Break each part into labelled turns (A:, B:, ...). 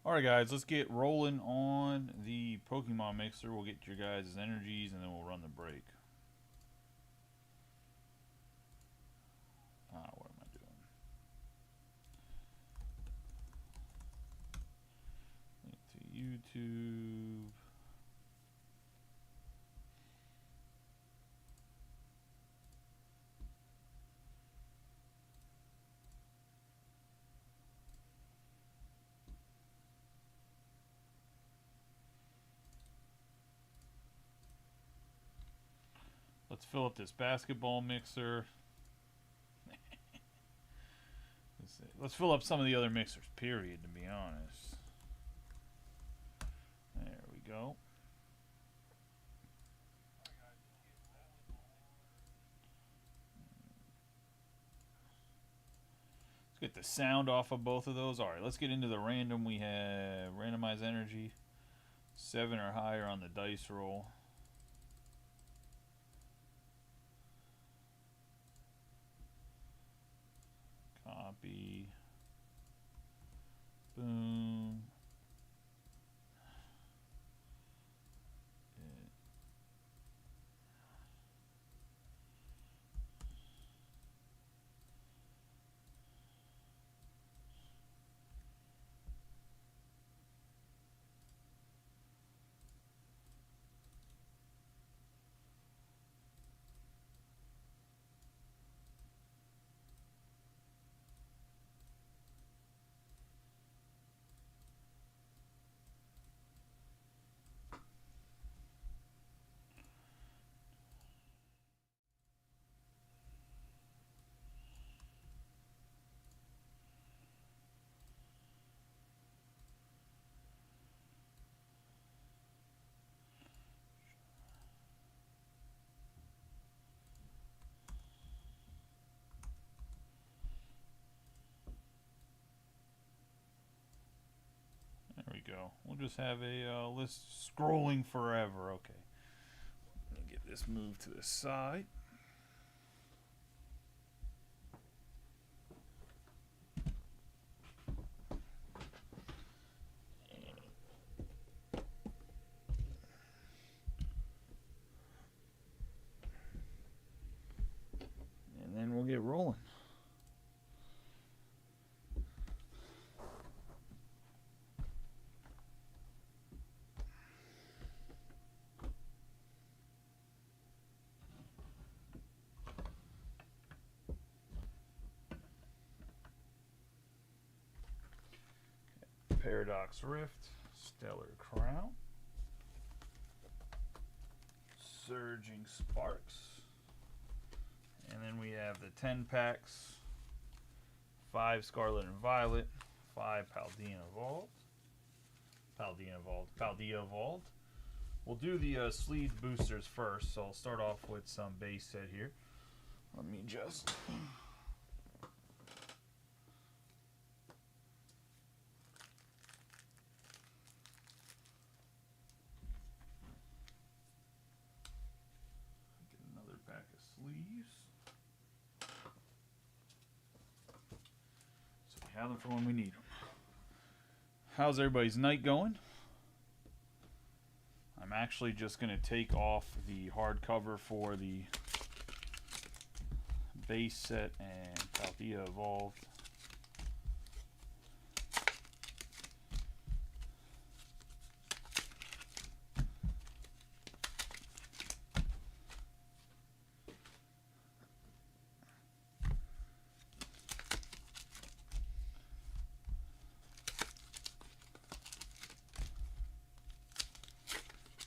A: Alright guys, let's get rolling on the Pokemon mixer. We'll get your guys' energies and then we'll run the break. What am I doing? Link to YouTube. Let's fill up this basketball mixer. Let's fill up some of the other mixers, period, to be honest. There we go. Let's get the sound off of both of those. Alright, let's get into the random. We have randomized energy. 7 or higher on the dice roll. Copy. Boom. There we go. We'll just have a list scrolling forever. Okay. Let me get this moved to the side. And then we'll get rolling. Paradox Rift, Stellar Crown, Surging Sparks, and then we have the 10 packs, 5 Scarlet and Violet, 5 Paldea Evolved. We'll do the sleeve boosters first, so I'll start off with some base set here. Let me just... pack of sleeves. So we have them for when we need them. How's everybody's night going? I'm actually just going to take off the hardcover for the base set and Paldea Evolved.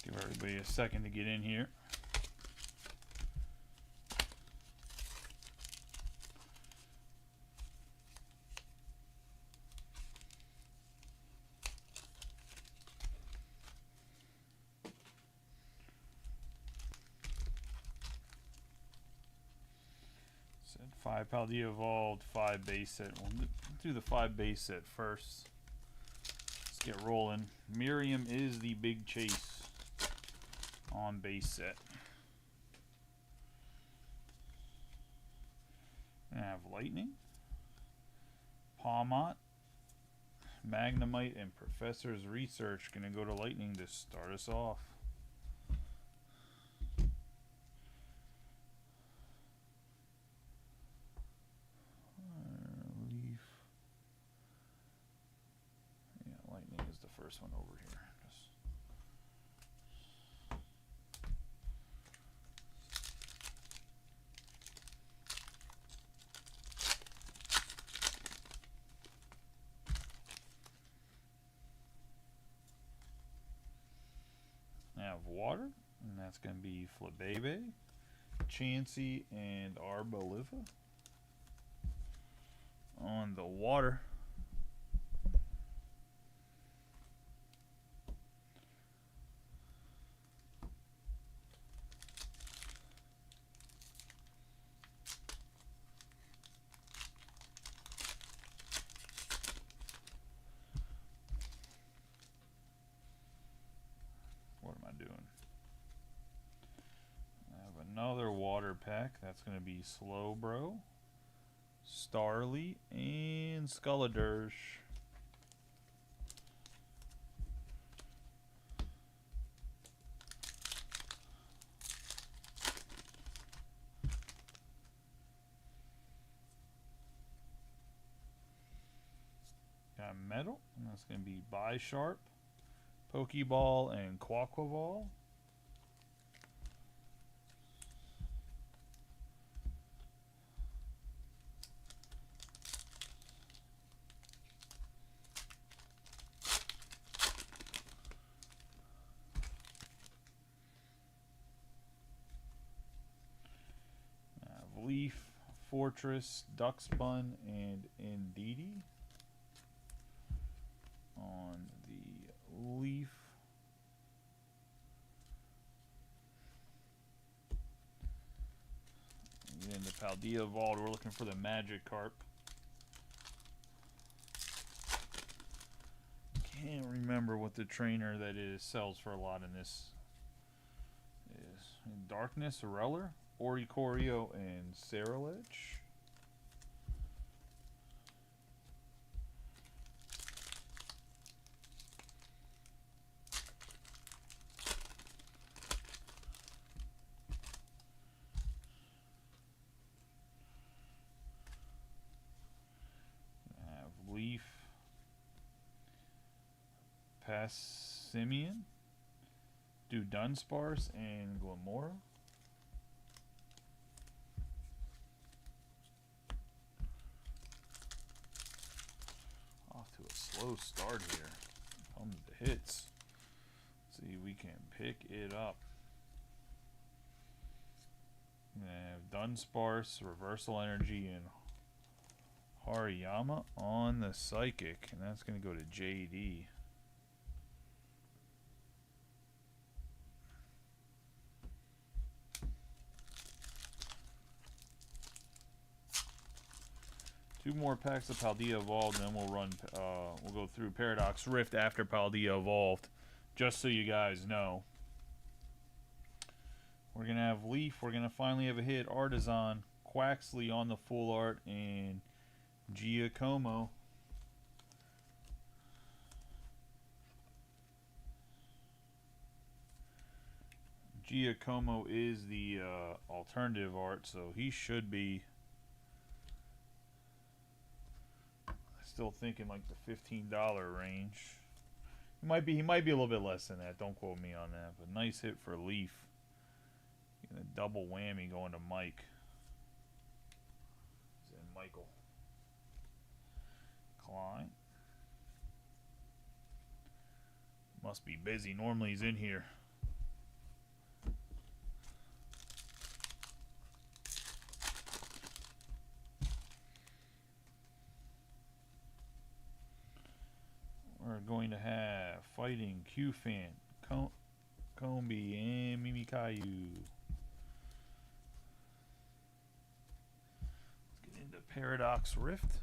A: Give everybody a second to get in here. Said 5 Paldea Evolved, 5 base set. We'll do the 5 base set first. Let's get rolling. Miriam is the big chase on base set. I have Lightning, Pawmot, Magnemite and Professor's Research gonna go to Lightning to start us off. Leaf. Yeah, Lightning is the first one over here. Have water, and that's going to be Flabebe, Chansey, and Arboliva. On the water, what am I doing? I have another water pack. That's going to be Slowbro, Starly, and Sculladersh. Got Metal, and that's going to be Bisharp, Pokeball, and Quaquaval. Leaf, Fortress, Duxbun, and Indeedee. On the Leaf, and then the Paldea Vault, we're looking for the Magikarp. Can't remember what the trainer that is sells for a lot in this is. Darkness, Aureller, Oricorio, and Ceruledge. Leaf, Passimian, Dunsparce, and Glimmora. Off to a slow start here. Comes the hits. Let's see if we can pick it up. We have Dunsparce, Reversal Energy, and Hariyama on the Psychic, and that's going to go to JD. Two more packs of Paldea Evolved, and then we'll run. We'll go through Paradox Rift after Paldea Evolved, just so you guys know. We're gonna have Leaf. We're gonna finally have a hit. Artisan, Quaxley on the full art, and Giacomo. Giacomo is the alternative art, so he should be still thinking like the $15 range. He might be a little bit less than that. Don't quote me on that. But nice hit for Leaf. Getting a double whammy going to Mike. And Michael. Klein. Must be busy. Normally he's in here. We're going to have Fighting, Q-Fan, Combi, and Mimikyu. Let's get into Paradox Rift.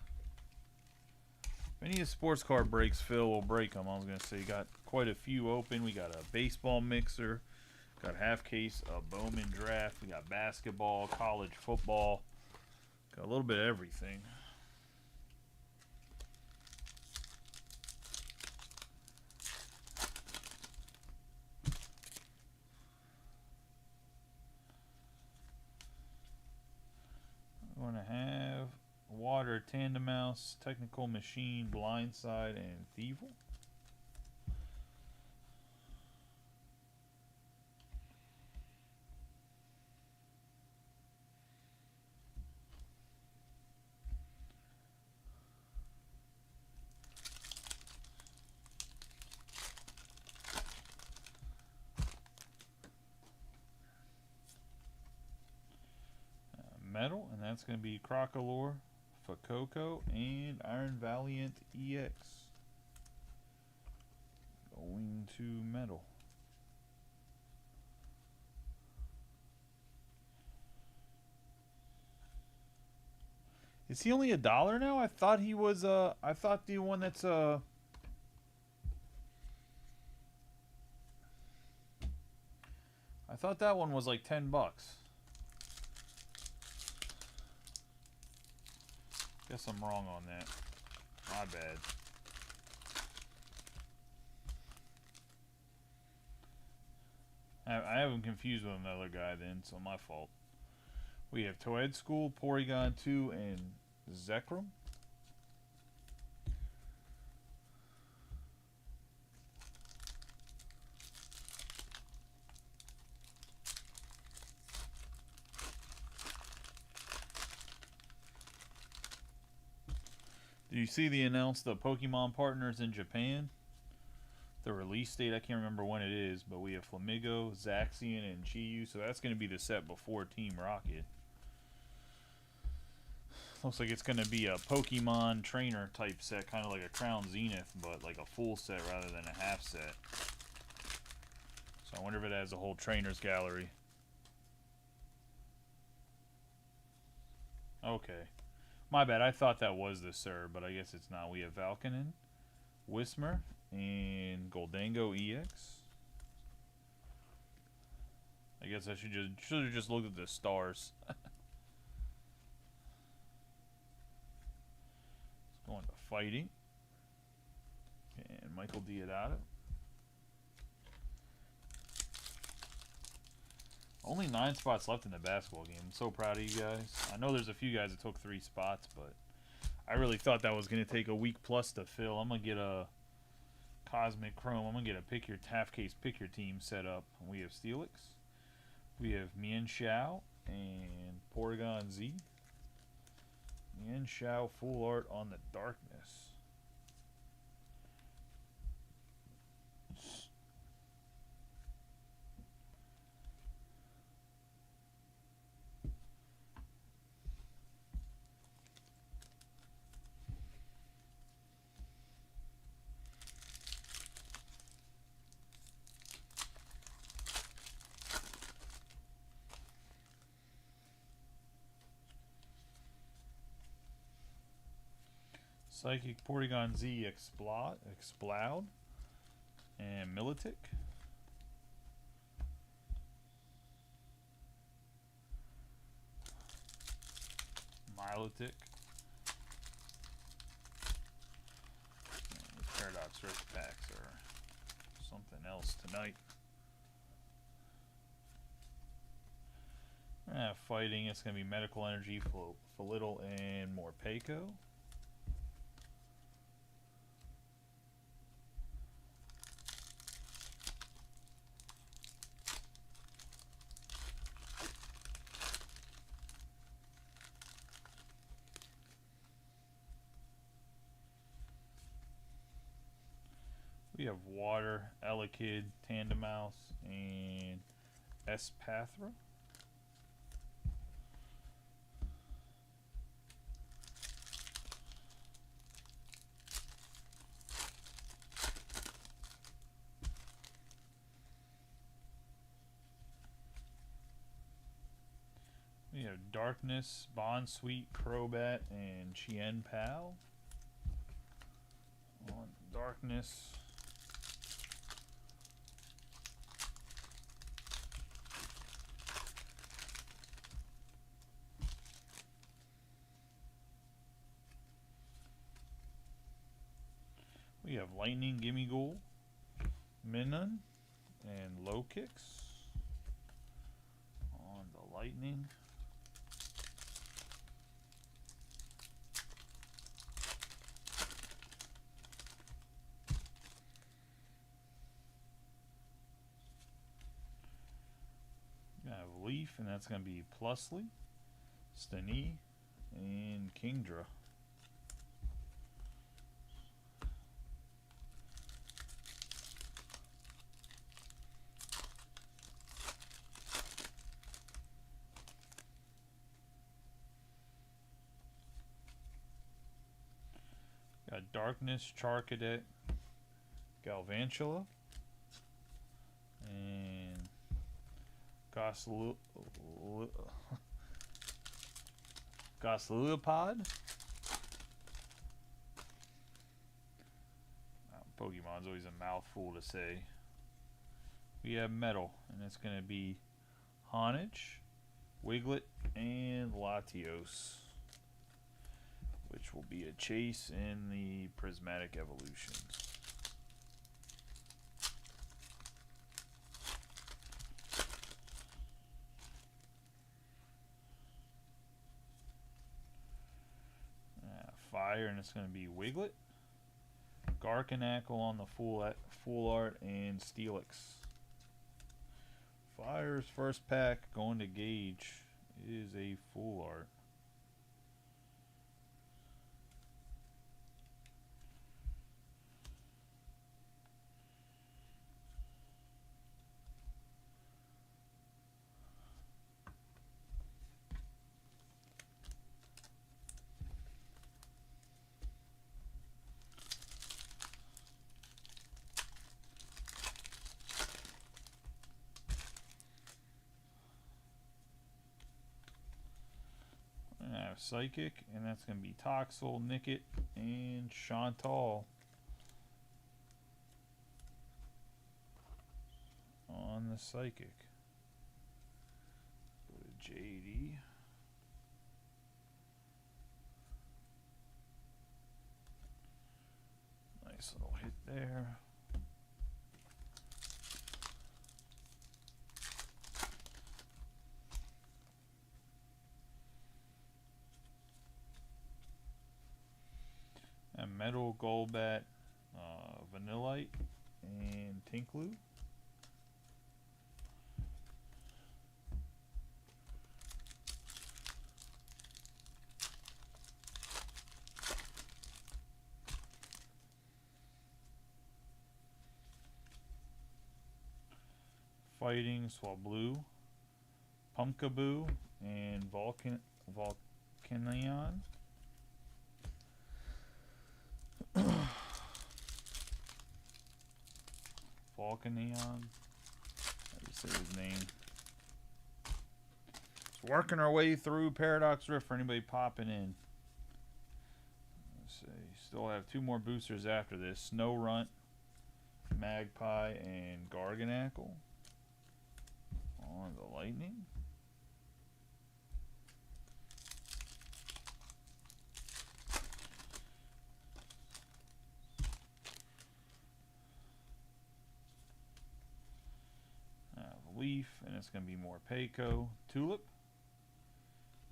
A: If any of the sports card breaks, Phil will break them. I was going to say, got quite a few open. We got a baseball mixer, got half case of Bowman Draft. We got basketball, college football, got a little bit of everything. Tandem Mouse, Technical Machine, Blindside, and Thievel. Metal, and that's going to be Crocolore, Fuecoco, and Iron Valiant EX. Going to metal. Is he only $1 now? I thought he was I thought the one that's I thought that one was like $10. Guess I'm wrong on that. My bad. I have him confused with another guy then, so my fault. We have Toad School, Porygon 2, and Zekrom. Do you see the announced the Pokemon partners in Japan? The release date, I can't remember when it is, but we have Flamigo, Zaxian, and Chi-Yu, so that's going to be the set before Team Rocket. Looks like it's going to be a Pokemon trainer type set, kind of like a Crown Zenith, but like a full set rather than a half set. So I wonder if it has a whole trainer's gallery. Okay. My bad, I thought that was the Sir, but I guess it's not. We have Valkanen, Whismur, and Goldango EX. I guess I should have just looked at the stars. Going to fighting. And Michael Deodato. Only 9 spots left in the basketball game. I'm so proud of you guys. I know there's a few guys that took 3 spots, but I really thought that was going to take a week plus to fill. I'm going to get a Cosmic Chrome. I'm going to get a half case pick your team set up. We have Steelix. We have Mienshao and Porygon Z. Mienshao full art on the Darkness. Psychic Porygon Z Exploud, and Milotic. Milotic. These Paradox Rift packs are something else tonight. Fighting, it's going to be Medical Energy, Flittle, and Morpeko. We have Water, Elekid, Tandem Mouse, and Espathra. We have Darkness, Bonsweet, Crobat, and Chien Pao. On Darkness. We have Lightning, Gimmighoul, Minun, and Low Kicks. On the Lightning. Leaf, and that's going to be Plusly, Stani, and Kingdra. Got Darkness, Charcadet, Galvantula, and Goslilipod. Pokemon's always a mouthful to say. We have Metal, and it's going to be Honage, Wiglet, and Latios, which will be a chase in the Prismatic Evolutions. Fire, and it's going to be Wiglet, Garkanackle on the full art, and Steelix. Fire's first pack going to Gage is a full art. Psychic, and that's going to be Toxel, Nickit, and Chantal on the Psychic. Go to JD. Nice little hit there. And Metal, Golbat, Vanillite, and Tinklu. Fighting Swablu, Pumpkaboo, and Volcanion. Volcanion. How do you say his name? Just working our way through Paradox Rift for anybody popping in. Let's see. Still have two more boosters after this. Snorunt, Magpie, and Garganackle on the Lightning. Leaf, and it's going to be more Morpeko, Tulip,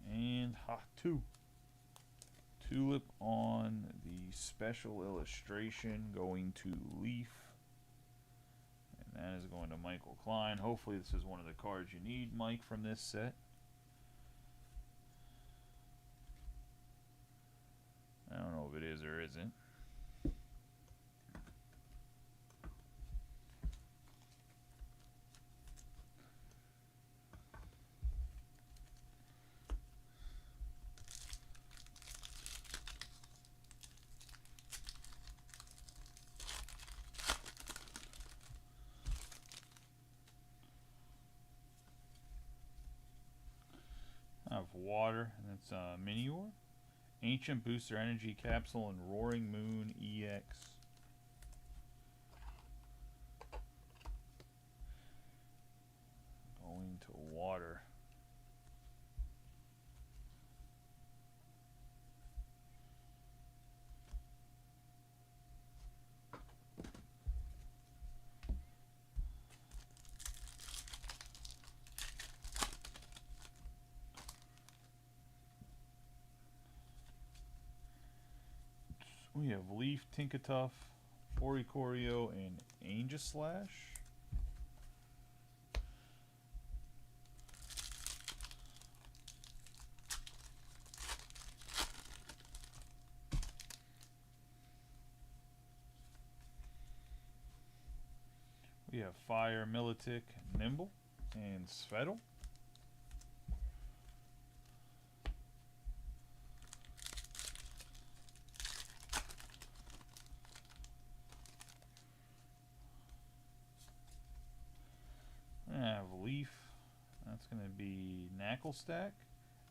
A: and Hatu. Tulip on the special illustration going to Leaf, and that is going to Michael Klein. Hopefully this is one of the cards you need, Mike, from this set. I don't know if it is or isn't. Of Water, and it's Minior, Ancient Booster Energy Capsule, and Roaring Moon EX. Going to Water. We have Leaf, Tinkatuff, Oricorio, and Aegislash. We have Fire, Militic, Nimble, and Svetel. I have Leaf. That's going to be Knucklestack,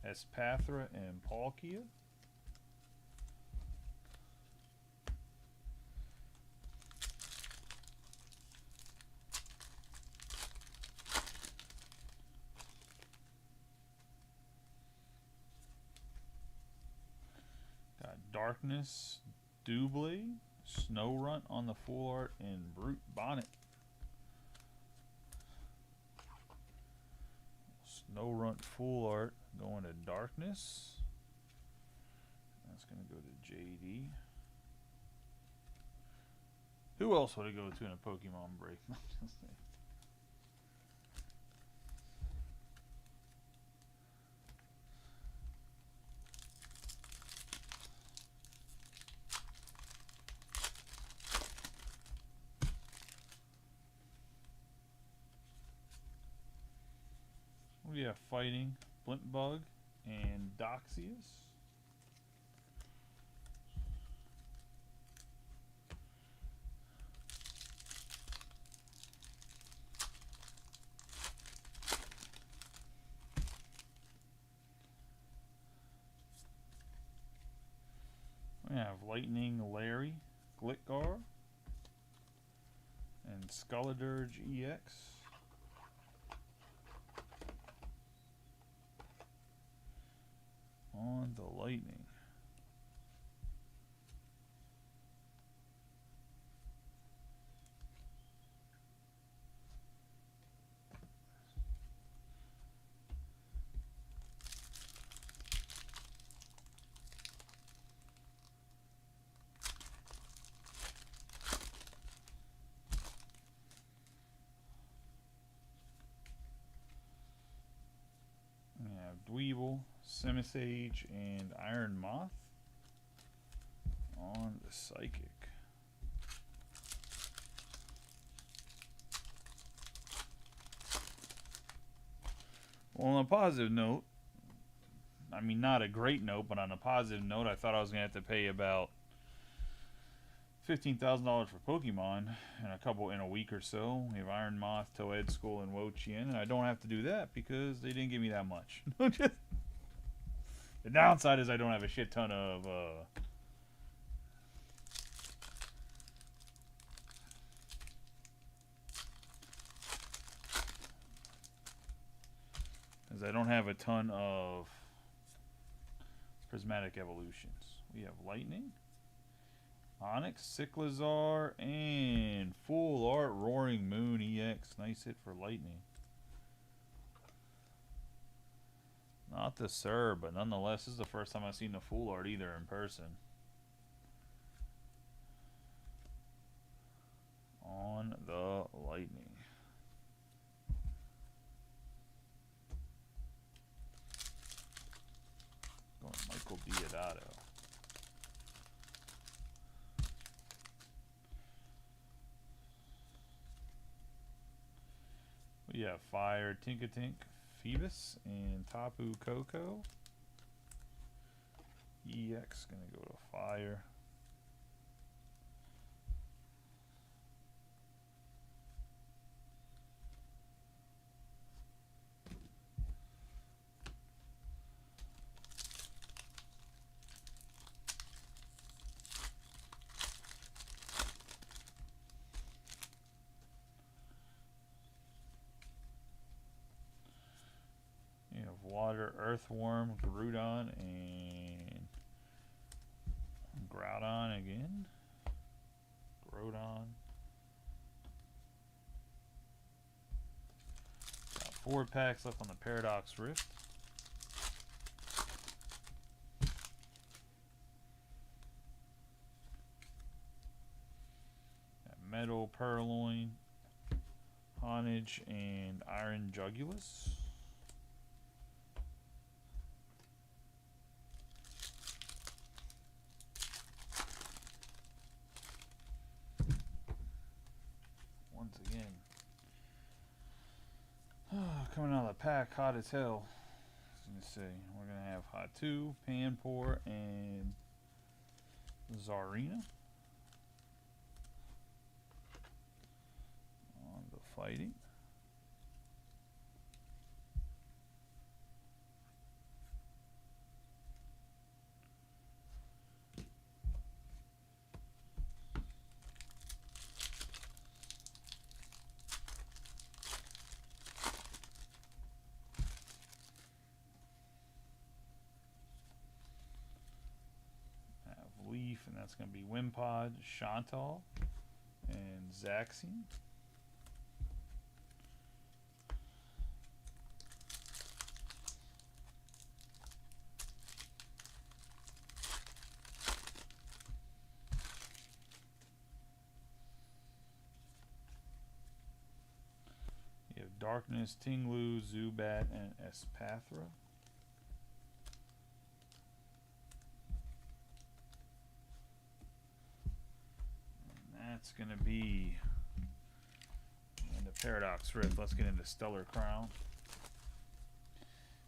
A: Espathra, and Palkia. Got Darkness, Doublade, Snorunt on the full art, and Brute Bonnet. Snorunt full art going to Darkness. That's going to go to JD. Who else would it go to in a Pokemon break? We have Fighting, Blintbug, and Doxius. We have Lightning, Larry, Glitgar, and Skulladurge EX. On the Lightning. We have Dweeble, Simisage, and Iron Moth on the Psychic. Well, on a positive note, I mean, not a great note, but on a positive note, I thought I was going to have to pay about $15,000 for Pokemon in a week or so. We have Iron Moth, Toad School, and Wo-Chien, and I don't have to do that because they didn't give me that much. The downside is I don't have a shit ton of Prismatic Evolutions. We have Lightning, Onyx, Cyclizar, and full art Roaring Moon EX. Nice hit for Lightning. Not the Sir, but nonetheless, this is the first time I've seen the full art either in person. On the Lightning. Going Michael Diodato. We have Fire, Tinkatink, Phoebus, and Tapu Koko. EX gonna go to Fire. Water, Earthworm, Groudon, and Groudon again. Groudon. Got 4 packs left on the Paradox Rift. Got Metal, Purloin, Honage, and Iron Jugulus. Once again, pack, hot as hell. Let's see. We're gonna have Hatu, Panpour, and Zarina on the fighting. Leaf, and that's going to be Wimpod, Chantal, and Zaxine. You have Darkness, Tinglu, Zubat, and Espathra. That's going to be in the Paradox Rift. Let's get into Stellar Crown.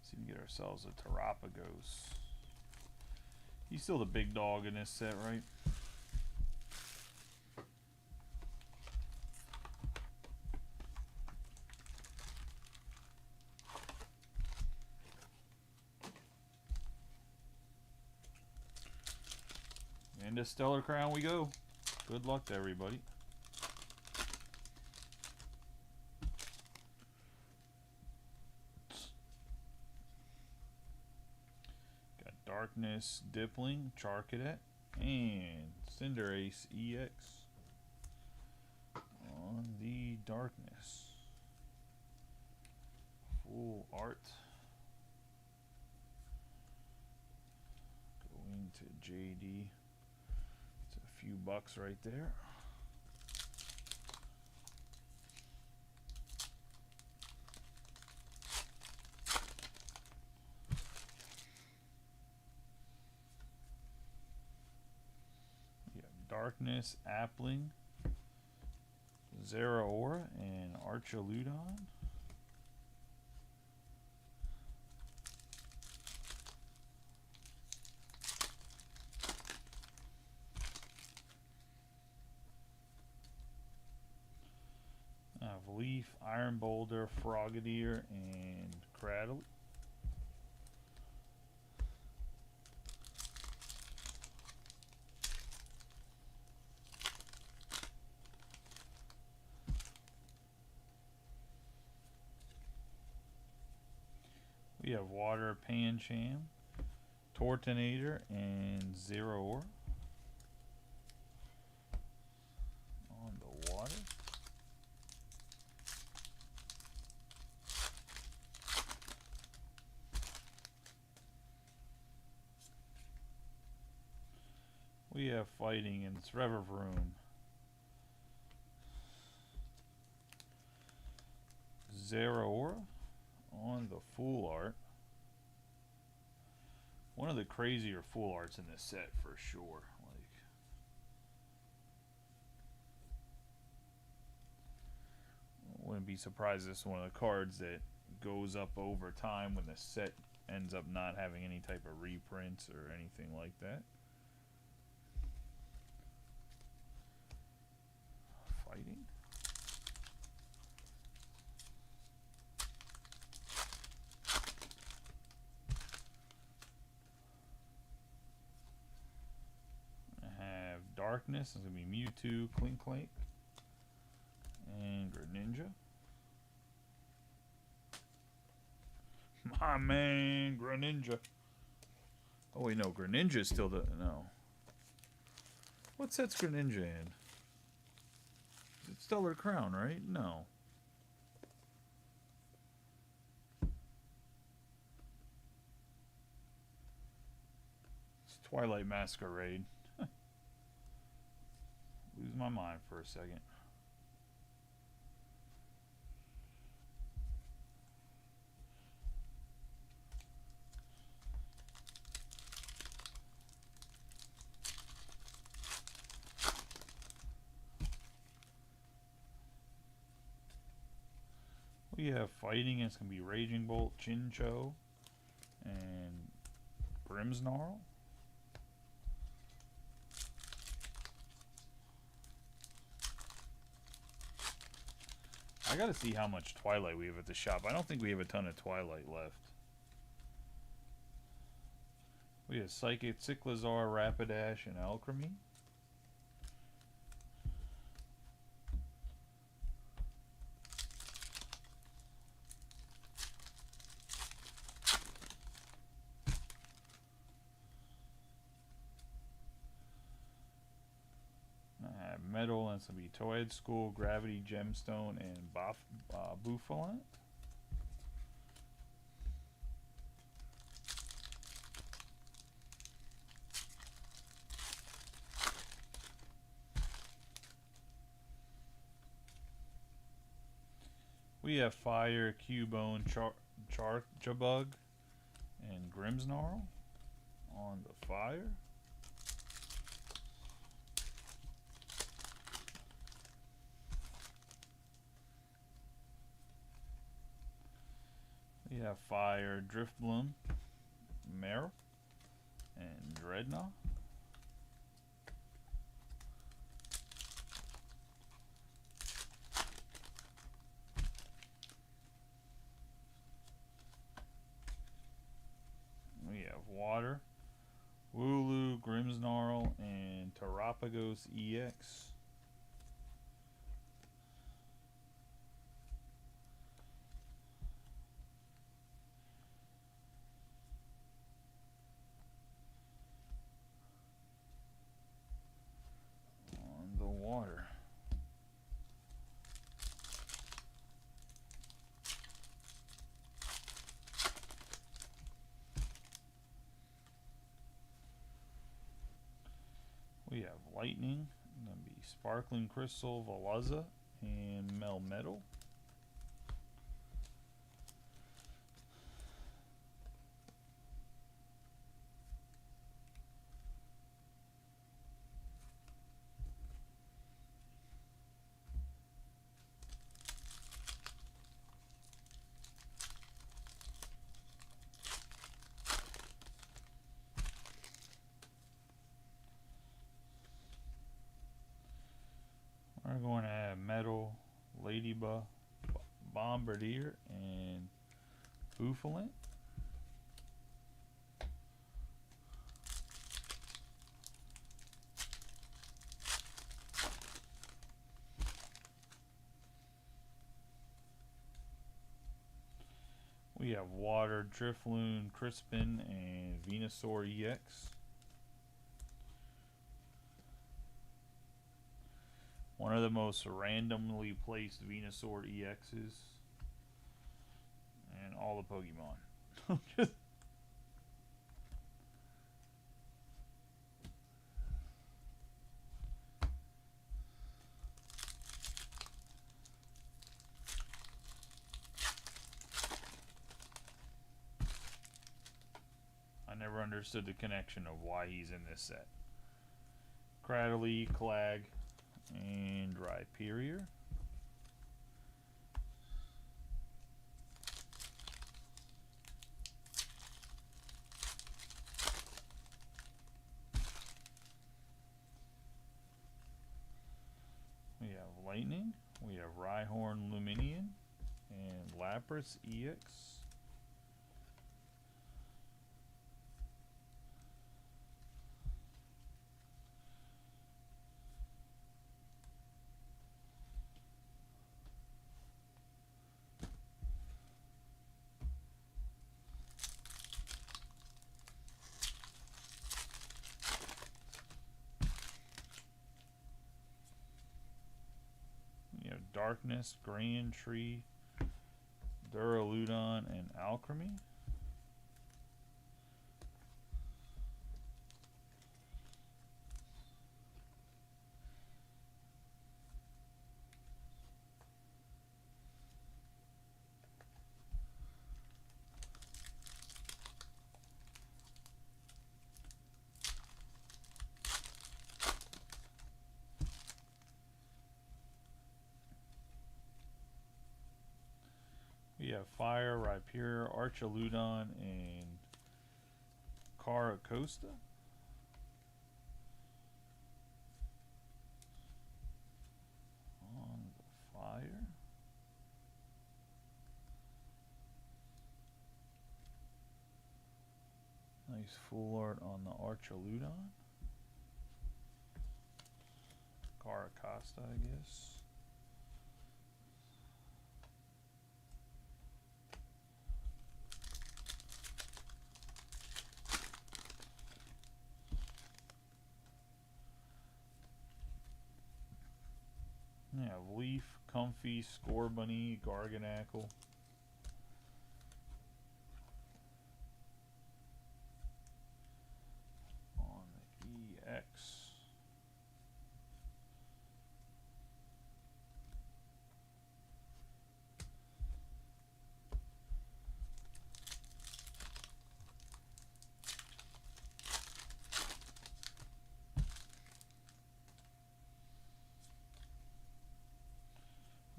A: See if we can get ourselves a Terapagos. He's still the big dog in this set, right? Into Stellar Crown we go. Good luck to everybody. Got Darkness, Dipling, Charcadet, and Cinderace EX on the Darkness. Full art. Going to JD. Few bucks right there. Yeah, Darkness, Appling, Zeraora, and Archaludon. Leaf, Iron Boulder, Frogadier, and Cradle. We have Water, Pancham, Tortonator, and Zeraora on the water. We have fighting, and it's Revavroom, Zeraora on the full art. One of the crazier full arts in this set for sure. Wouldn't be surprised this is one of the cards that goes up over time when the set ends up not having any type of reprints or anything like that. Fighting. I have Darkness. It's going to be Mewtwo, Clink, and Greninja. My man, Greninja. Oh wait, no, Greninja is still the no. What set's Greninja in? It's Stellar Crown, right? No. It's Twilight Masquerade. Lose my mind for a second. We have fighting, and it's going to be Raging Bolt, Chinchou, and Grimmsnarl. I gotta see how much Twilight we have at the shop. I don't think we have a ton of Twilight left. We have Psychic, Cyclizar, Rapidash, and Alchemy. Metal, and it's going to be Toad School, Gravity, Gemstone, and Bouffalant. We have Fire, Cubone, Charjabug, and Grimmsnarl on the Fire. We have Fire, Driftbloom, Meryl, and Dreadnought. We have Water, Wooloo, Grimmsnarl, and Terapagos EX. Water. We have Lightning, going to be Sparkling Crystal, Veluza, and Melmetal. We're going to have Metal, Ladybug, Bombardier, and Bouffalant. We have Water, Drifloon, Crispin, and Venusaur EX. One of the most randomly placed Venusaur EXs in all the Pokemon. Just I never understood the connection of why he's in this set. Cradily, Clag, and Rhyperior. We have Lightning, we have Rhyhorn Luminion, and Lapras EX. Darkness, Grand Tree, Duraludon, and Alchemy. have Fire, Rhyperior, Archaludon, and Caracosta. On the Fire. Nice full art on the Archaludon. Caracosta, I guess. Yeah, Leaf, Comfey, Scorbunny, Garganackle. On the EX.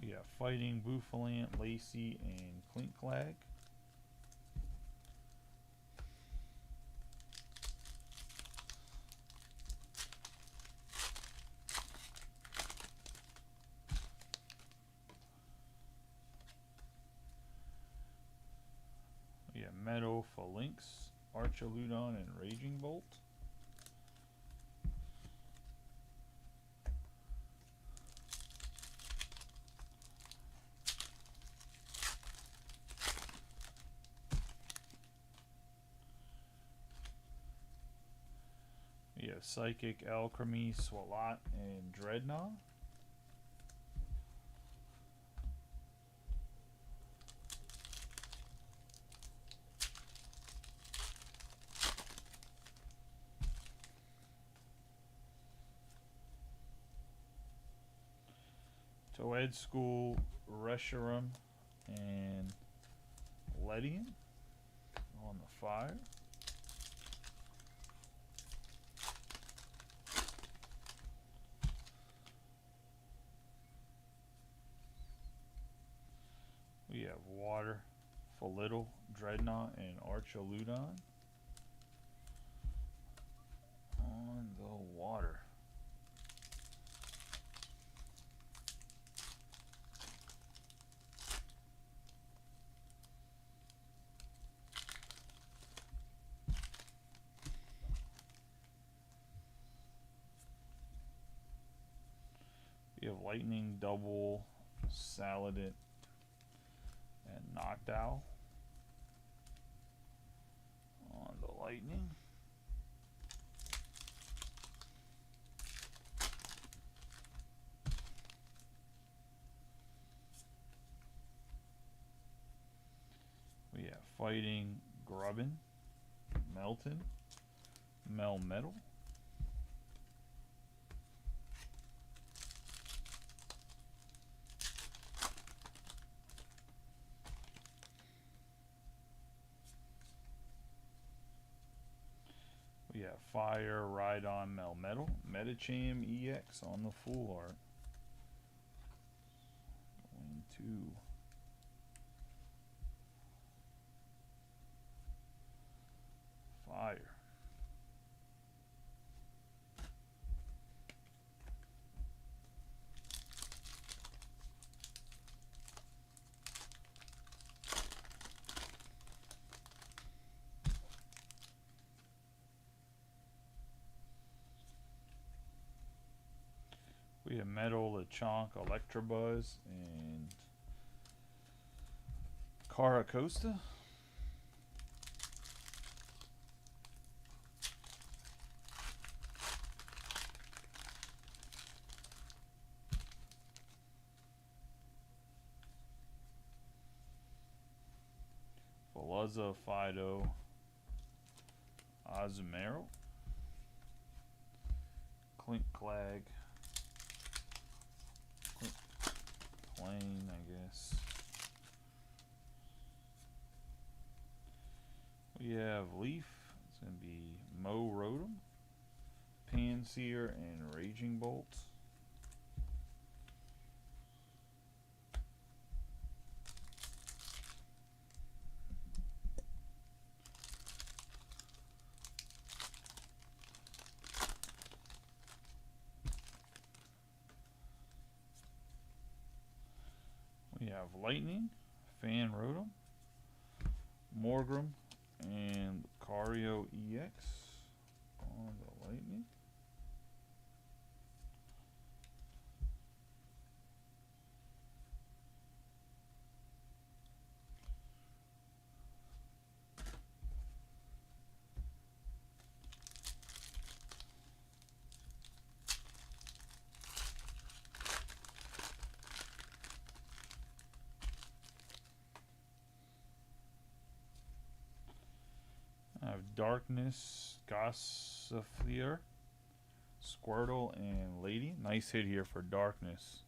A: We got Fighting, Bouffalant, Lacey, and Klinklag. We got Meadow, Phalanx, Archaludon, and Raging Bolt. We have Psychic, Alchemy, Swalot, and Dreadnought. Toedscool, Reshiram, and Ledian on the Fire. We have Water, Falidal, Dreadnought, and Archaludon on the Water. We have Lightning, Double, Saladin, and Noctowl on the Lightning. We have Fighting, Grubbin, Melton, Melmetal. We have Fire, Rhydon, Melmetal, Metacham EX on the full art. Going to Fire. We have Metal, Lechonk, Electabuzz, and Caracosta. Veluza, Fido, Azumarill, Klinklag, Plain, I guess. We have Leaf. It's going to be Mo Rotom, Panseer, and Raging Bolt. have Lightning, Fan Rotom, Morgrem, and Cario EX on the Lightning. I have Darkness, Gossifleur, Squirtle, and Lady. Nice hit here for Darkness.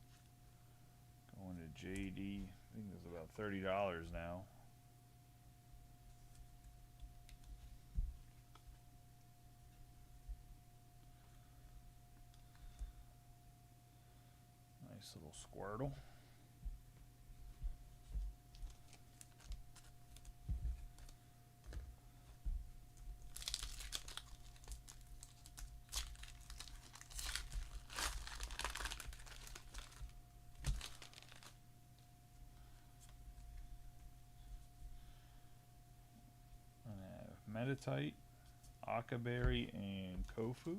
A: Going to JD. I think it's about $30 now. Nice little Squirtle. Meditite, Akaberry, and Kofu.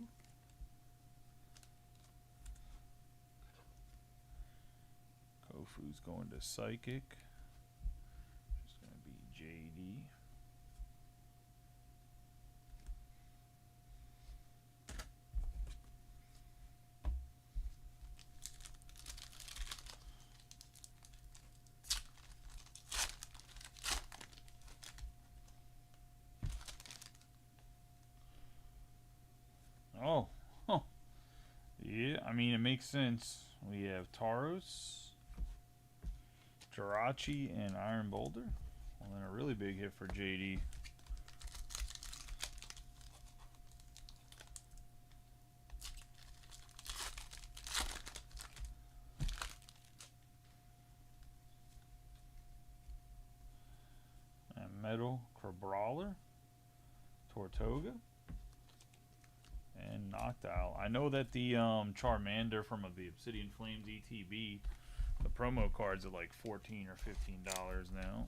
A: Kofu's going to Psychic. Just going to be JD. Oh, huh. Yeah, I mean, it makes sense. We have Tauros, Jirachi, and Iron Boulder. Well, then a really big hit for JD. And Metal Crabrawler, Tortoga, and Noctowl. I know that the Charmander from the Obsidian Flames ETB, the promo cards are like $14 or $15 now.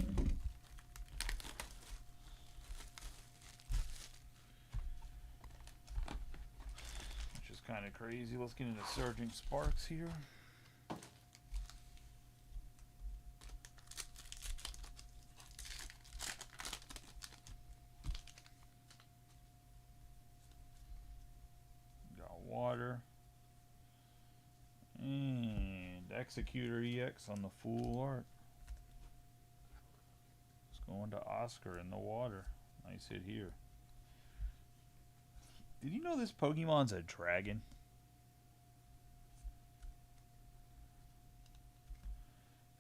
A: Which is kind of crazy. Let's get into Surging Sparks here. Water and Executor EX on the full art. It's going to Oscar in the water. Nice hit here. Did you know this Pokemon's a dragon?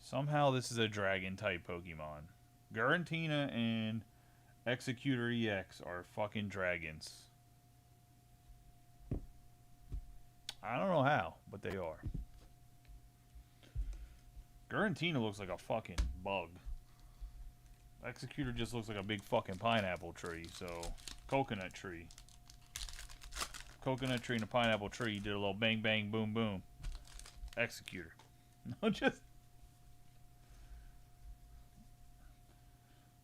A: Somehow this is a dragon type Pokemon. Giratina and Executor EX are fucking dragons. I don't know how, but they are. Giratina looks like a fucking bug. Executor just looks like a big fucking pineapple tree, so coconut tree. Coconut tree and a pineapple tree did a little bang bang boom boom. Executor. No, just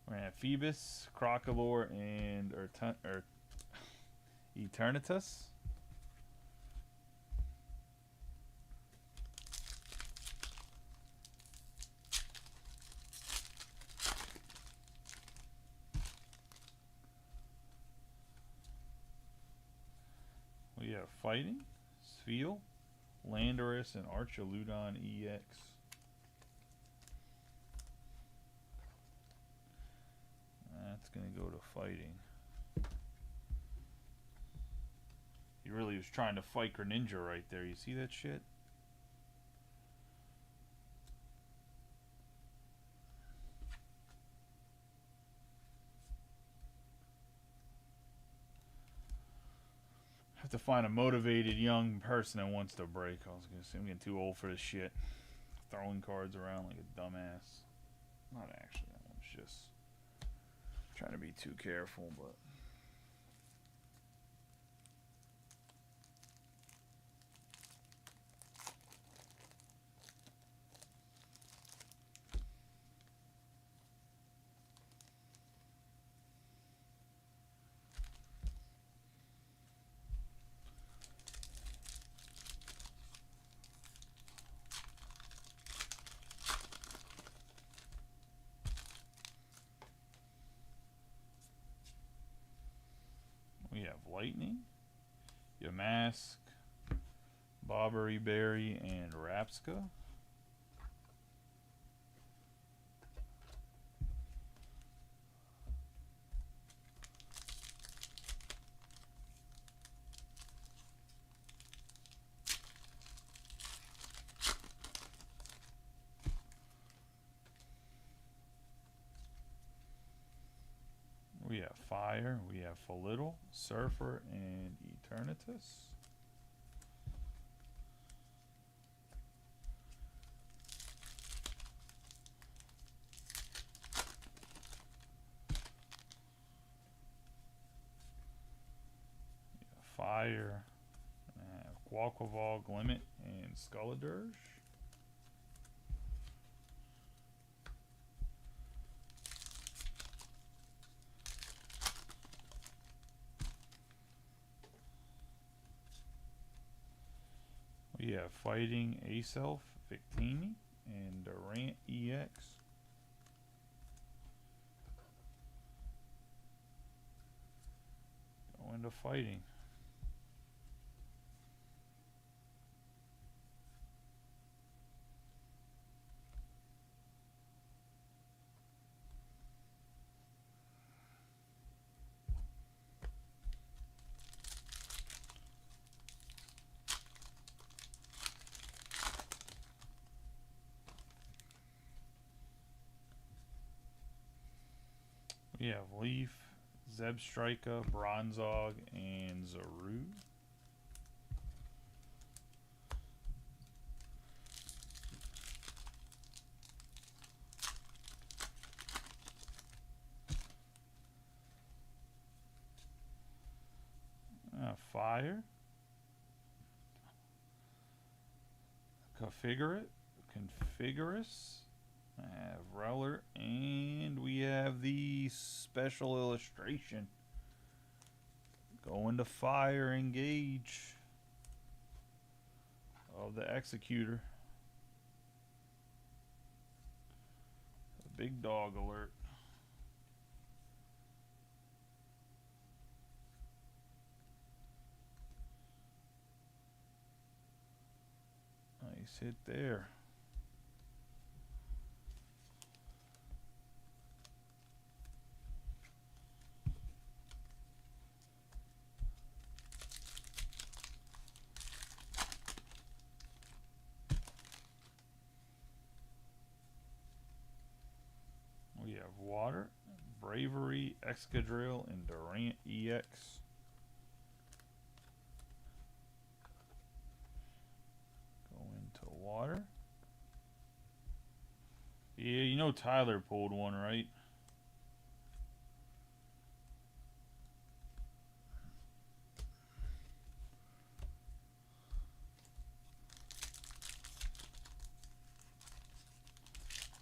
A: we're gonna have Phoebus, Crocolore, and Eternatus. We have Fighting, Spheal, Landorus, and Archaludon EX. That's going to go to Fighting. He really was trying to fight Greninja right there. You see that shit? Have to find a motivated young person that wants to break. I was going to say, I'm getting too old for this shit. Throwing cards around like a dumbass. Not actually. I was just trying to be too careful, but... Lightning, Yamask, Bobbery Berry, and Rapska. We have Fire, we have Felittle, Surfer, and Eternatus. Fire, Quaquaval, Glimmet, and Sculladerge. We have Fighting Aself, Victini, and Durant EX. Go into Fighting. We have Leaf, Zebstrika, Bronzong, and Zaru. Fire, Configurus, Rowler, and we have the special illustration. Going to Fire, Engage of the Executor. A big dog alert. Nice hit there. We have Water, Bravery, Excadrill, and Durant EX. Go into Water. Yeah, you know Tyler pulled one, right?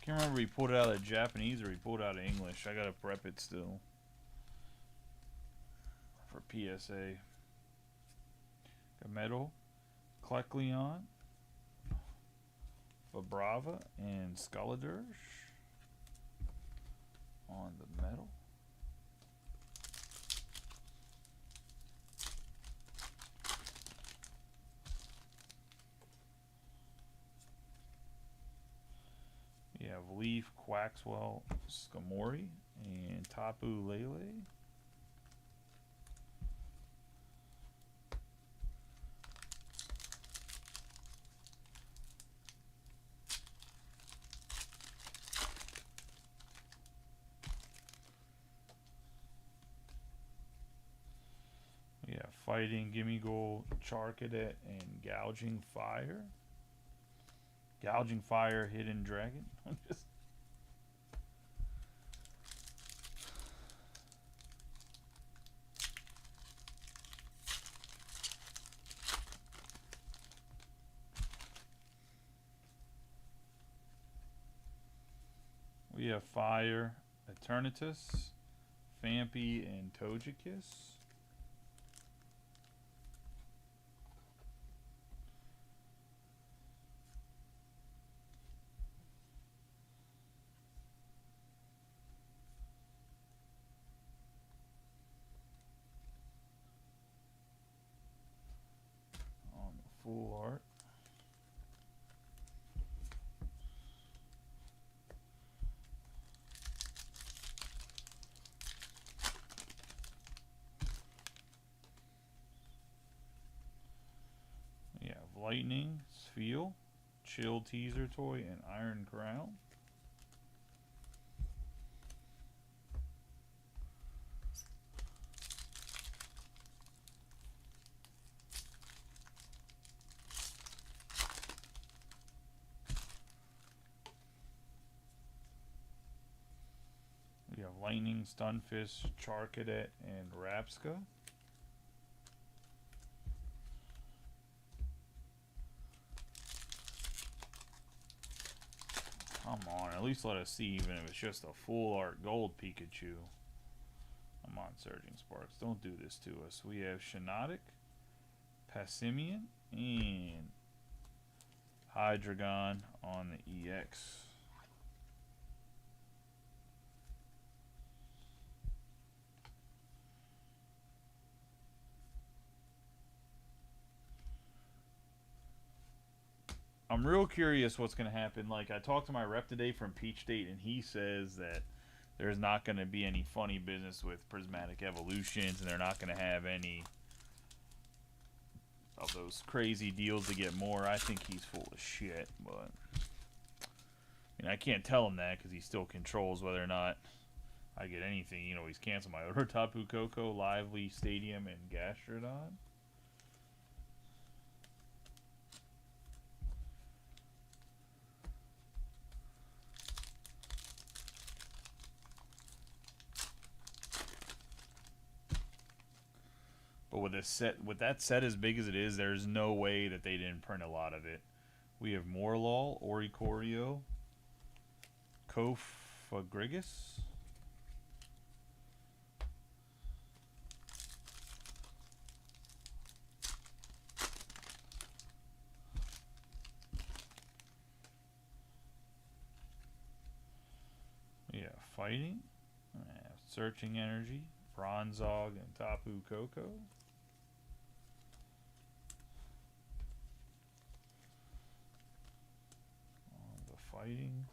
A: Can't remember if he pulled it out of Japanese or he pulled it out of English. I gotta prep it still for PSA. Gametal, Kecleon, Vibrava, and Sculladerge on the metal. We have Leaf, Quaxwell, Skamori, and Tapu Lele. We have Fighting, Gimmighoul, Charcadet, and Gouging Fire. Gouging Fire, Hidden Dragon. We have Fire, Eternatus, Phanpy, and Togekiss. full art. We have Lightning, Spheal, Chill Teaser Toy, and Iron Crown. We have Lightning, Stunfisk, Charcadet, and Rapska. Come on, at least let us see, even if it's just a full art gold Pikachu. I'm on Surging Sparks. Don't do this to us. We have Shiinotic, Passimian, and Hydreigon on the EX. I'm real curious what's going to happen. Like, I talked to my rep today from Peach State, and he says that there's not going to be any funny business with Prismatic Evolutions, and they're not going to have any of those crazy deals to get more. I think he's full of shit, but I mean, I can't tell him that because he still controls whether or not I get anything. You know, he's canceled my order. Tapu Koko, Lively, Stadium, and Gastrodon. But with that set as big as it is, there's no way that they didn't print a lot of it. We have Morlul, Oricorio, Cofagrigus, we have Fighting, we have Searching Energy, Bronzong, and Tapu Koko. Fighting.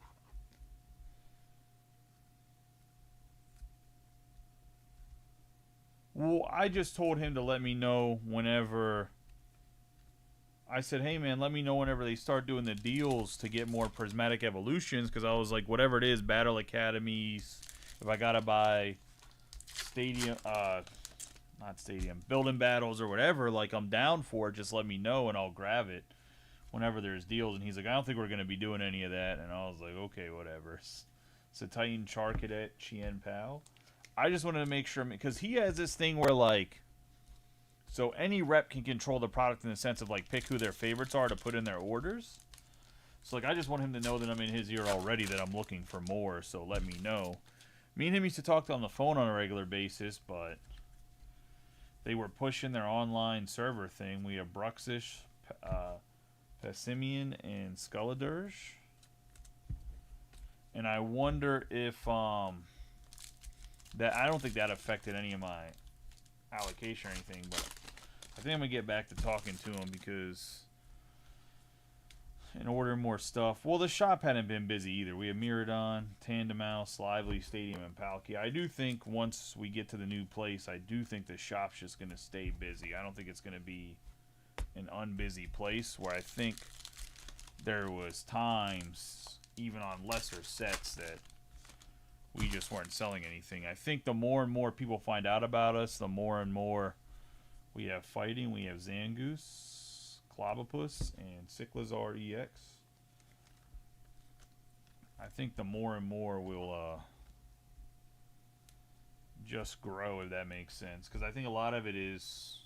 A: Well, I just told him to let me know whenever. I said, hey man, let me know whenever they start doing the deals to get more Prismatic Evolutions, because I was like, whatever it is, Battle Academies, if I gotta buy Stadium, not Stadium, Building Battles or whatever, like I'm down for it, just let me know and I'll grab it whenever there's deals. And he's like, I don't think we're going to be doing any of that. And I was like, okay, whatever. So Titan, Charcadet, Chien Pao. I just wanted to make sure, because he has this thing where, like, so any rep can control the product in the sense of, like, pick who their favorites are to put in their orders. So, like, I just want him to know that I'm in his ear already, that I'm looking for more, so let me know. Me and him used to talk on the phone on a regular basis, but they were pushing their online server thing. We have Bruxish, Passimian, and Scullidurge. And I wonder if that, I don't think that affected any of my allocation or anything, but I think I'm gonna get back to talking to him, because and order more stuff. Well, the shop hadn't been busy either. We have Miraidon, Tandemaus, Lively, Stadium, and Palkia. I do think once we get to the new place, I do think the shop's just gonna stay busy. I don't think it's gonna be an unbusy place, where I think there was times, even on lesser sets, that we just weren't selling anything. I think the more and more people find out about us, the more and more we have Fighting. We have Zangoose, Clobopus, and Cyclizar EX. I think the more and more we'll just grow, if that makes sense. Because I think a lot of it is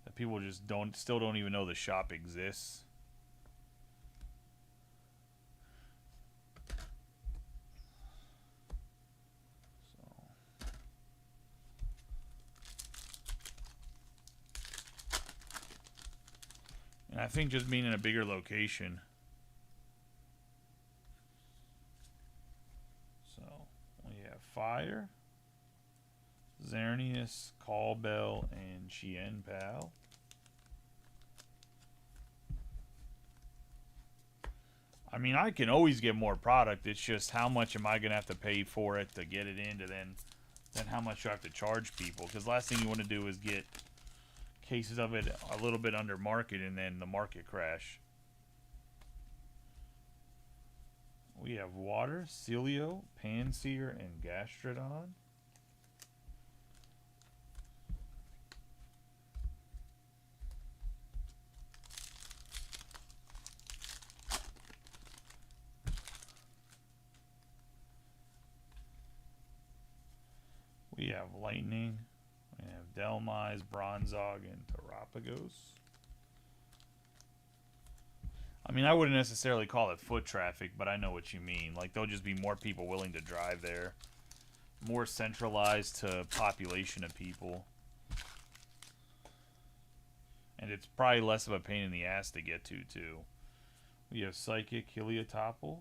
A: that people just still don't even know the shop exists. And I think just being in a bigger location. So we have Fire, Xerneas, Callbell, and Chien Pao. I mean, I can always get more product. It's just how much am I going to have to pay for it to get it in to then how much do I have to charge people. Because last thing you want to do is get cases of it a little bit under market and then the market crash. We have Water, Celio, Panseer, and Gastrodon. We have Lightning. We have Delmise, Bronzong, and Terapagos. I mean, I wouldn't necessarily call it foot traffic, but I know what you mean. Like, there'll just be more people willing to drive there. More centralized to population of people. And it's probably less of a pain in the ass to get to, too. We have Psychic, Heliotopple,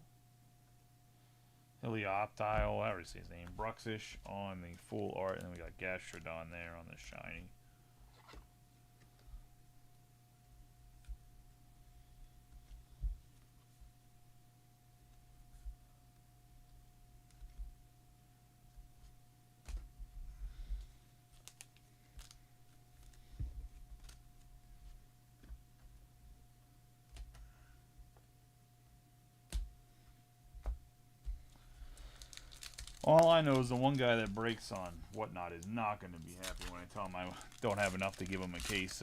A: Helioptile, I already say his name, Bruxish on the full art, and then we got Gastrodon there on the shiny. All I know is the one guy that breaks on Whatnot is not going to be happy when I tell him I don't have enough to give him a case.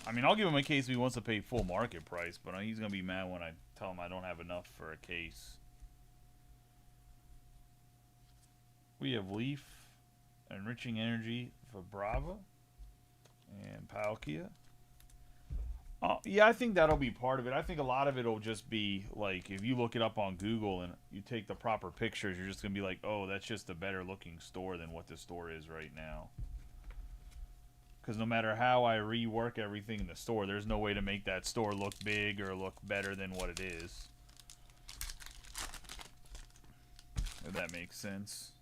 A: I mean, I'll give him a case if he wants to pay full market price, but he's going to be mad when I tell him I don't have enough for a case. We have Leaf, Enriching Energy for Brava, and Palkia. Yeah, I think that'll be part of it. I think a lot of it will just be, like, if you look it up on Google and you take the proper pictures, you're just going to be like, oh, that's just a better looking store than what the store is right now. Because no matter how I rework everything in the store, there's no way to make that store look big or look better than what it is. If that makes sense.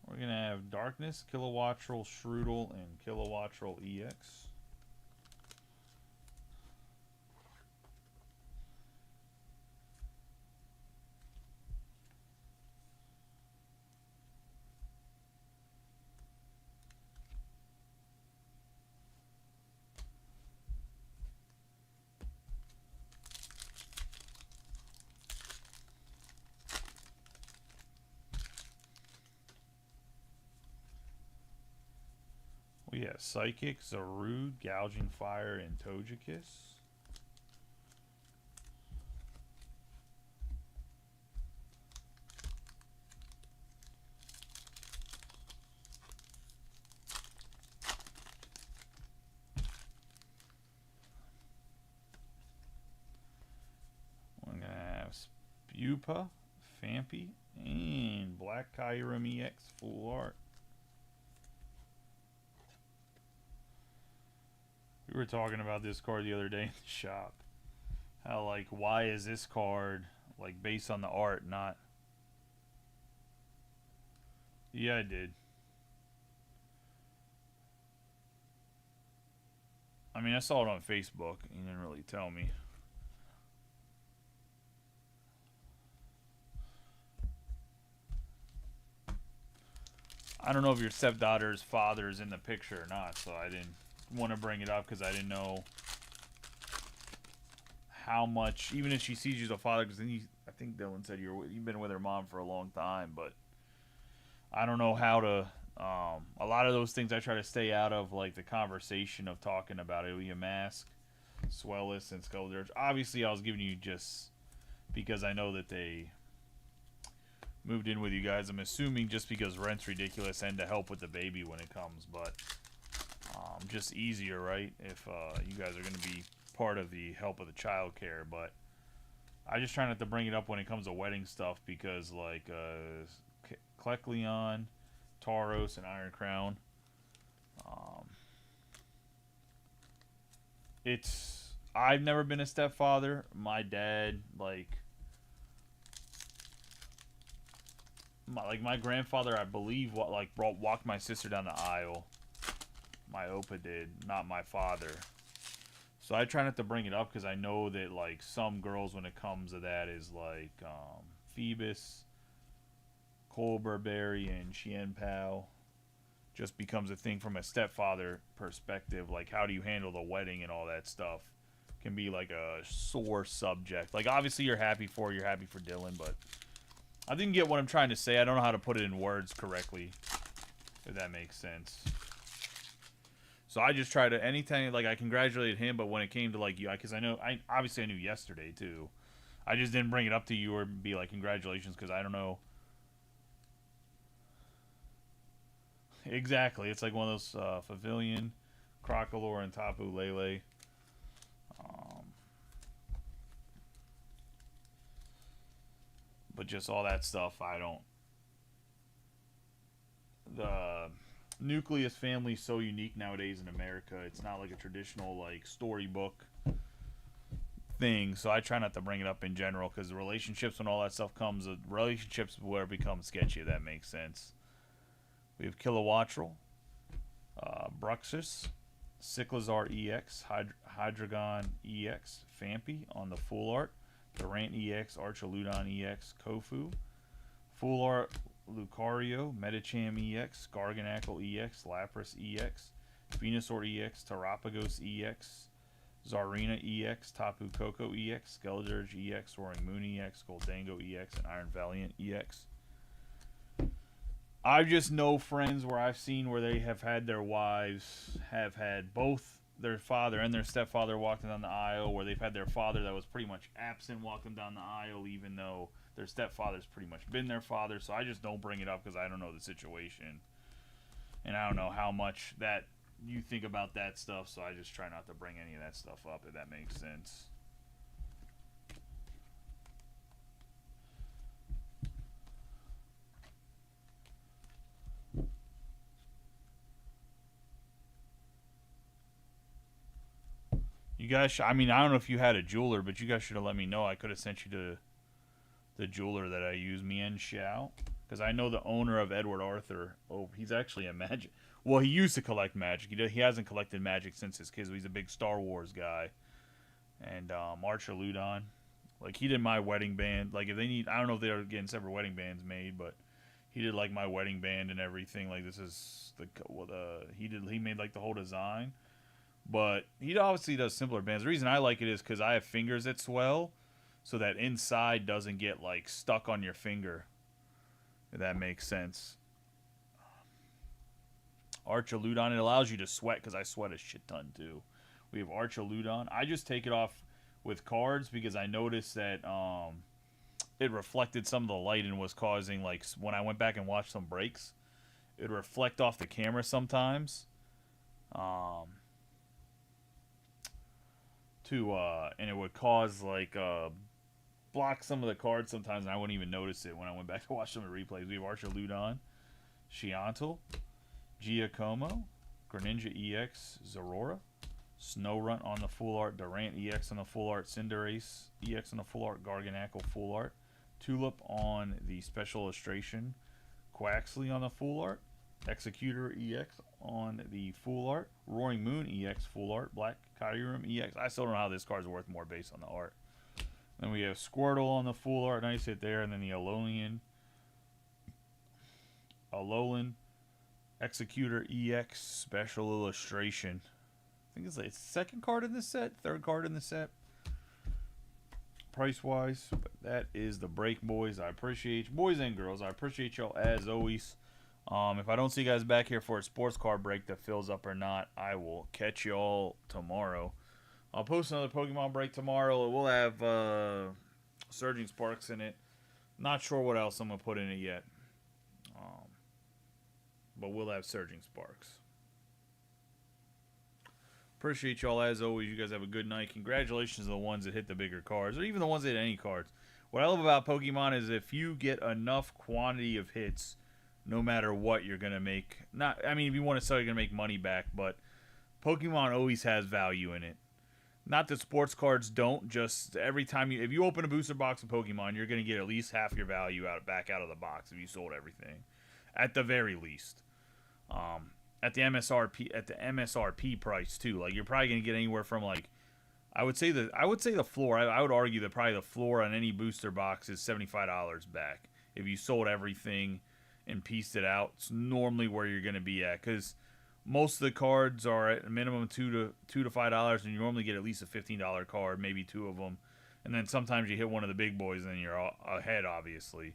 A: We're going to have Darkness, Kilowattrel, Shroodle, and Kilowattrel EX. We have Psychic, Zarude, Gouging Fire, and Togekiss. We're going to have Spupa, Fampi, and Black Kyurem EX full art. We were talking about this card the other day in the shop. How, like, why is this card, like, based on the art, not... Yeah, I did. I mean, I saw it on Facebook. He didn't really tell me. I don't know if your stepdaughter's father is in the picture or not, so I didn't want to bring it up because I didn't know how much, even if she sees you as a father, because then I think Dylan said you've been with her mom for a long time, but I don't know how to, a lot of those things I try to stay out of, like the conversation of talking about it. You Mask, Swellis, and Skulldurge. Obviously, I was giving you just because I know that they moved in with you guys. I'm assuming just because rent's ridiculous and to help with the baby when it comes, but just easier, right? If you guys are going to be part of the help with the child care, but I just try not to bring it up when it comes to wedding stuff because, like, Kecleon, Tauros, and Iron Crown, I've never been a stepfather. My dad, like my grandfather, I believe, walked my sister down the aisle. My Opa did, not my father. So I try not to bring it up because I know that like some girls, when it comes to that, is like Phoebus, Colberberry, and Chien Pao just becomes a thing from a stepfather perspective. Like, how do you handle the wedding and all that stuff? Can be like a sore subject. Like, obviously you're happy for Dylan, but I didn't get what I'm trying to say. I don't know how to put it in words correctly, if that makes sense. So I just try to, anytime, like, I congratulated him, but when it came to, like, you, because obviously I knew yesterday, too. I just didn't bring it up to you or be like, congratulations, because I don't know. Exactly. It's like one of those Pavilion, Crocolore, and Tapu Lele. But just all that stuff, I don't. The nucleus family is so unique nowadays in America. It's not like a traditional like storybook thing. So I try not to bring it up in general because the relationships and all that stuff comes. Relationships where it becomes sketchy. If that makes sense. We have Kilowattrel, Bruxus, Cyclizar EX, Hydreigon EX, Fampi on the full art, Durant EX, Archaludon EX, Kofu, full art Lucario, Medicham EX, Garganacl EX, Lapras EX, Venusaur EX, Terapagos EX, Zarina EX, Tapu Koko EX, Skeledirge EX, Roaring Moon EX, Goldango EX, and Iron Valiant EX. I just know friends where I've seen where they have had their wives have had both their father and their stepfather walking down the aisle, where they've had their father that was pretty much absent walking down the aisle, even though their stepfather's pretty much been their father. So I just don't bring it up because I don't know the situation. And I don't know how much that you think about that stuff, so I just try not to bring any of that stuff up, if that makes sense. You guys, I mean, I don't know if you had a jeweler, but you guys should have let me know. I could have sent you to the jeweler that I use, Mian Xiao, because I know the owner of Edward Arthur. Oh, he's actually a Magic. Well, he used to collect Magic. He hasn't collected Magic since his kids. He's a big Star Wars guy. And Archaludon, like he did my wedding band. Like if they need, I don't know if they're getting separate wedding bands made, but he did like my wedding band and everything. Like this is he made like the whole design. But he obviously does simpler bands. The reason I like it is because I have fingers that swell, so that inside doesn't get like stuck on your finger. If that makes sense. Archaludon, it allows you to sweat because I sweat a shit ton too. We have Archaludon. I just take it off with cards because I noticed that it reflected some of the light and was causing, like, when I went back and watched some breaks, it would reflect off the camera sometimes. And it would cause, like, block some of the cards sometimes, and I wouldn't even notice it when I went back to watch some of the replays. We have Archaludon, Chiantel, Giacomo, Greninja EX, Zorora, Snorunt on the full art, Durant EX on the full art, Cinderace EX on the full art, Garganacl full art, Tulip on the special illustration, Quaxley on the full art, Executor EX on the full art, Roaring Moon EX full art, Black Kyurem EX. I still don't know how this card's worth more based on the art. Then we have Squirtle on the full art, nice hit there, and then the Alolan Executor EX special illustration. I think it's like second card in the set, third card in the set. Price wise, but that is the break, boys. I appreciate you, boys and girls. I appreciate y'all as always. If I don't see you guys back here for a sports card break that fills up or not, I will catch y'all tomorrow. I'll post another Pokemon break tomorrow. We'll have Surging Sparks in it. Not sure what else I'm gonna put in it yet. But we'll have Surging Sparks. Appreciate y'all as always. You guys have a good night. Congratulations to the ones that hit the bigger cards, or even the ones that hit any cards. What I love about Pokemon is if you get enough quantity of hits, no matter what, you're gonna make. If you want to sell, you're gonna make money back. But Pokemon always has value in it. Not that sports cards don't. Just every time if you open a booster box of Pokemon, you're gonna get at least half your value back out of the box if you sold everything, at the very least. At the MSRP price too. Like you're probably gonna get anywhere from like I would say the floor. I would argue that probably the floor on any booster box is $75 back. If you sold everything and pieced it out, it's normally where you're going to be at, because most of the cards are at a minimum $2 to $5, and you normally get at least a $15 card, maybe two of them, and then sometimes you hit one of the big boys, and then you're ahead, obviously.